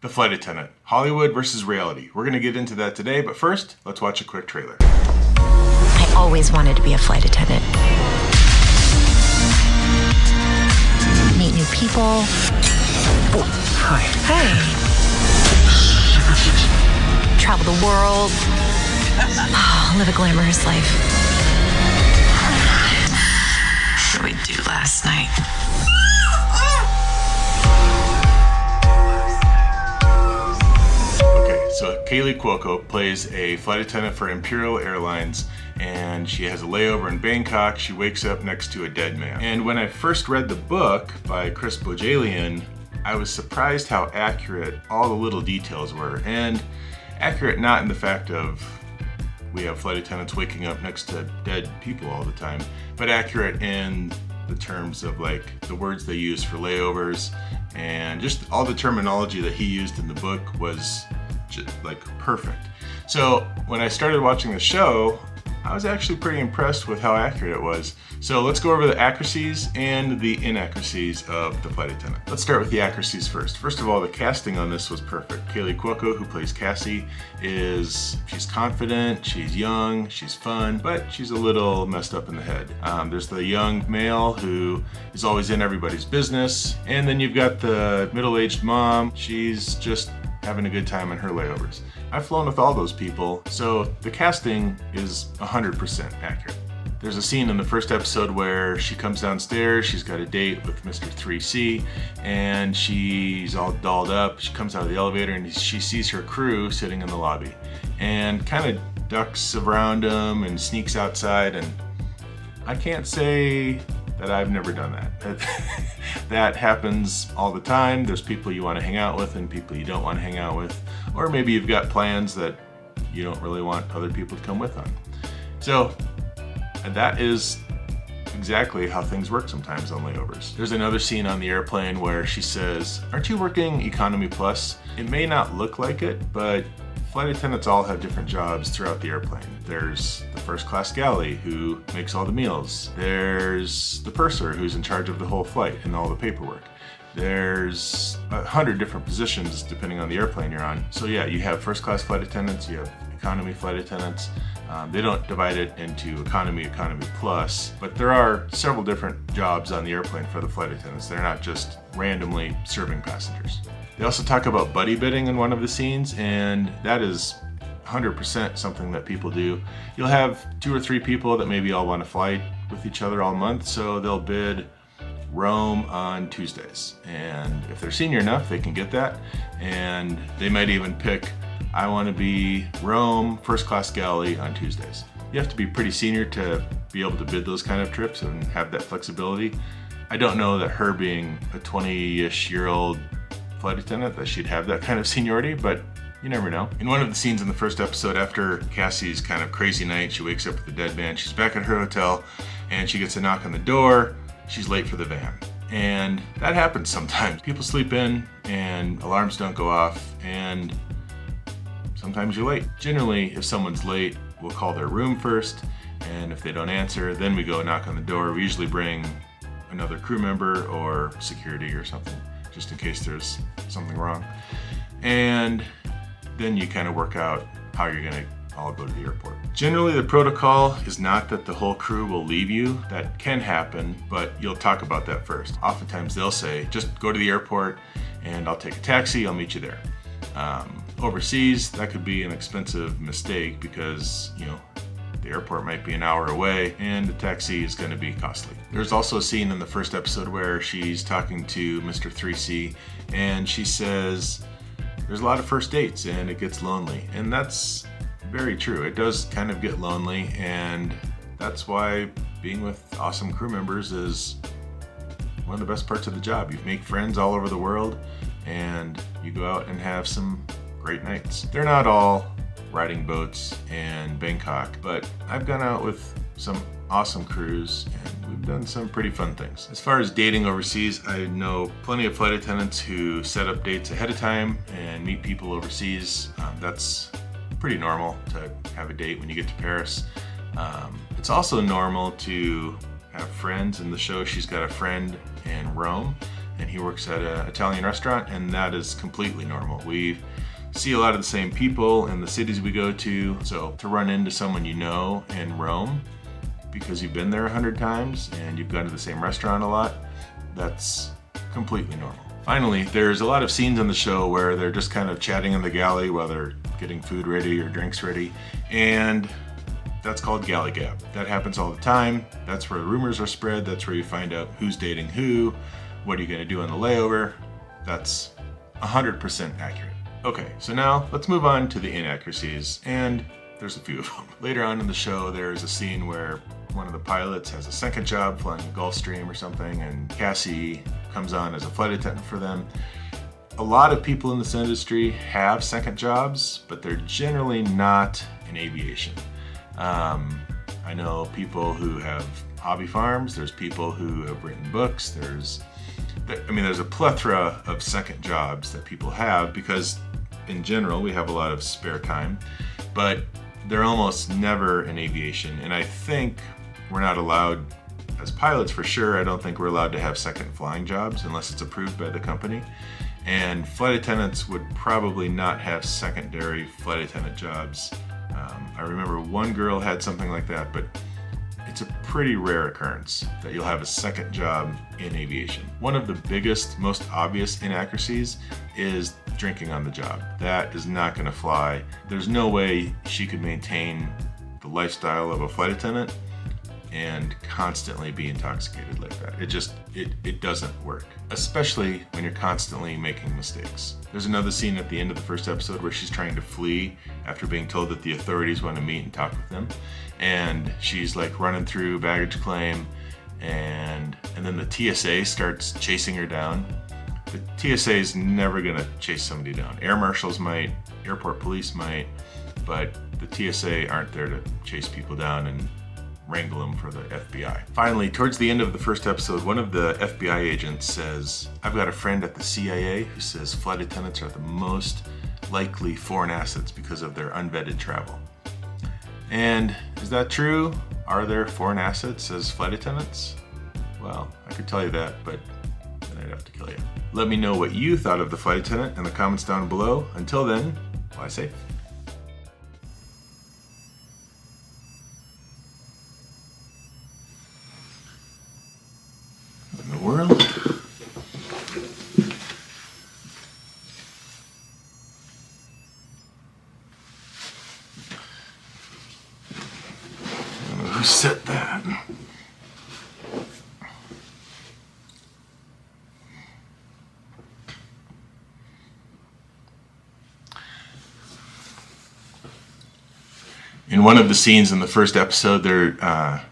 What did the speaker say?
The Flight Attendant, Hollywood versus reality. We're gonna get into that today, but first, let's watch a quick trailer. I always wanted to be a flight attendant. Meet new people. Oh, hi. Hey. Travel the world. Live a glamorous life. What did we do last night? So Kaylee Cuoco plays a flight attendant for Imperial Airlines, and she has a layover in Bangkok. She wakes up next to a dead man. And when I first read the book by Chris Bojalian, I was surprised how accurate all the little details were. And accurate not in the fact of we have flight attendants waking up next to dead people all the time, but accurate in the terms of like the words they use for layovers, and just all the terminology that he used in the book was just like perfect. So when I started watching the show, I was actually pretty impressed with how accurate it was. So let's go over the accuracies and the inaccuracies of the flight attendant. Let's start with the accuracies first. First of all, the casting on this was perfect. Kaylee Cuoco, who plays Cassie, she's confident, she's young, she's fun, but she's a little messed up in the head. There's the young male who is always in everybody's business, and then you've got the middle-aged mom. She's just having a good time on her layovers. I've flown with all those people, so the casting is 100% accurate. There's a scene in the first episode where she comes downstairs, she's got a date with Mr. 3C, and she's all dolled up. She comes out of the elevator and she sees her crew sitting in the lobby and kind of ducks around them and sneaks outside, and I can't say that I've never done that. That happens all the time. There's people you want to hang out with and people you don't want to hang out with, or maybe you've got plans that you don't really want other people to come with on. So that is exactly how things work sometimes on layovers. There's another scene on the airplane where she says, "Aren't you working economy plus?" It may not look like it, but flight attendants all have different jobs throughout the airplane. There's the first class galley who makes all the meals. There's the purser who's in charge of the whole flight and all the paperwork. There's 100 different positions depending on the airplane you're on. So yeah, you have first class flight attendants, you have economy flight attendants. They don't divide it into economy plus, but there are several different jobs on the airplane for the flight attendants. They're not just randomly serving passengers. They also talk about buddy bidding in one of the scenes, and that is 100% something that people do. You'll have 2 or 3 people that maybe all want to fly with each other all month, so they'll bid Rome on Tuesdays. And if they're senior enough, they can get that. And they might even pick, I want to be Rome first class galley on Tuesdays. You have to be pretty senior to be able to bid those kind of trips and have that flexibility. I don't know that her being a 20-ish year old flight attendant that she'd have that kind of seniority, but you never know. In one of the scenes in the first episode, after Cassie's kind of crazy night, she wakes up with a dead man. She's back at her hotel and she gets a knock on the door. She's late for the van. And that happens sometimes. People sleep in and alarms don't go off, and sometimes you're late. Generally, if someone's late, we'll call their room first, and if they don't answer, then we go knock on the door. We usually bring another crew member or security or something, just in case there's something wrong. And then you kind of work out how you're gonna all go to the airport. Generally, the protocol is not that the whole crew will leave you. That can happen, but you'll talk about that first. Oftentimes they'll say, just go to the airport and I'll take a taxi, I'll meet you there. Overseas, that could be an expensive mistake because, the airport might be an hour away and the taxi is going to be costly. There's also a scene in the first episode where she's talking to Mr. 3C and she says, there's a lot of first dates and it gets lonely. And that's very true. It does kind of get lonely, and that's why being with awesome crew members is one of the best parts of the job. You make friends all over the world and you go out and have some great nights. They're not all riding boats in Bangkok, but I've gone out with some awesome crews and we've done some pretty fun things. As far as dating overseas, I know plenty of flight attendants who set up dates ahead of time and meet people overseas. That's pretty normal to have a date when you get to Paris. It's also normal to have friends. In the show, she's got a friend in Rome, and he works at an Italian restaurant, and that is completely normal. We see a lot of the same people in the cities we go to, so to run into someone you know in Rome because you've been there 100 times and you've gone to the same restaurant a lot, that's completely normal. Finally, there's a lot of scenes on the show where they're just kind of chatting in the galley while they're getting food ready or drinks ready, and that's called galley gab. That happens all the time. That's where rumors are spread. That's where you find out who's dating who, what are you going to do on the layover. That's 100% accurate. Okay, so now let's move on to the inaccuracies, and there's a few of them. Later on in the show, there's a scene where one of the pilots has a second job flying a Gulfstream or something, and Cassie comes on as a flight attendant for them. A lot of people in this industry have second jobs, but they're generally not in aviation. I know people who have hobby farms, there's people who have written books, there's a plethora of second jobs that people have because in general we have a lot of spare time, but they're almost never in aviation. And I think we're not allowed, as pilots for sure, I don't think we're allowed to have second flying jobs unless it's approved by the company. And flight attendants would probably not have secondary flight attendant jobs. I remember one girl had something like that, but it's a pretty rare occurrence that you'll have a second job in aviation. One of the biggest, most obvious inaccuracies is drinking on the job. That is not going to fly. There's no way she could maintain the lifestyle of a flight attendant and constantly be intoxicated like that. It doesn't work, especially when you're constantly making mistakes. There's another scene at the end of the first episode where she's trying to flee after being told that the authorities want to meet and talk with them, and she's like running through baggage claim, and then the TSA starts chasing her down. The TSA is never gonna chase somebody down. Air marshals might, airport police might, but the TSA aren't there to chase people down and wrangle them for the FBI. Finally, towards the end of the first episode, one of the FBI agents says, "I've got a friend at the CIA who says flight attendants are the most likely foreign assets because of their unvetted travel." And is that true? Are there foreign assets as flight attendants? Well, I could tell you that, but then I'd have to kill you. Let me know what you thought of the flight attendant in the comments down below. Until then, fly safe. In the world. I'm gonna reset that. In one of the scenes in the first episode, they're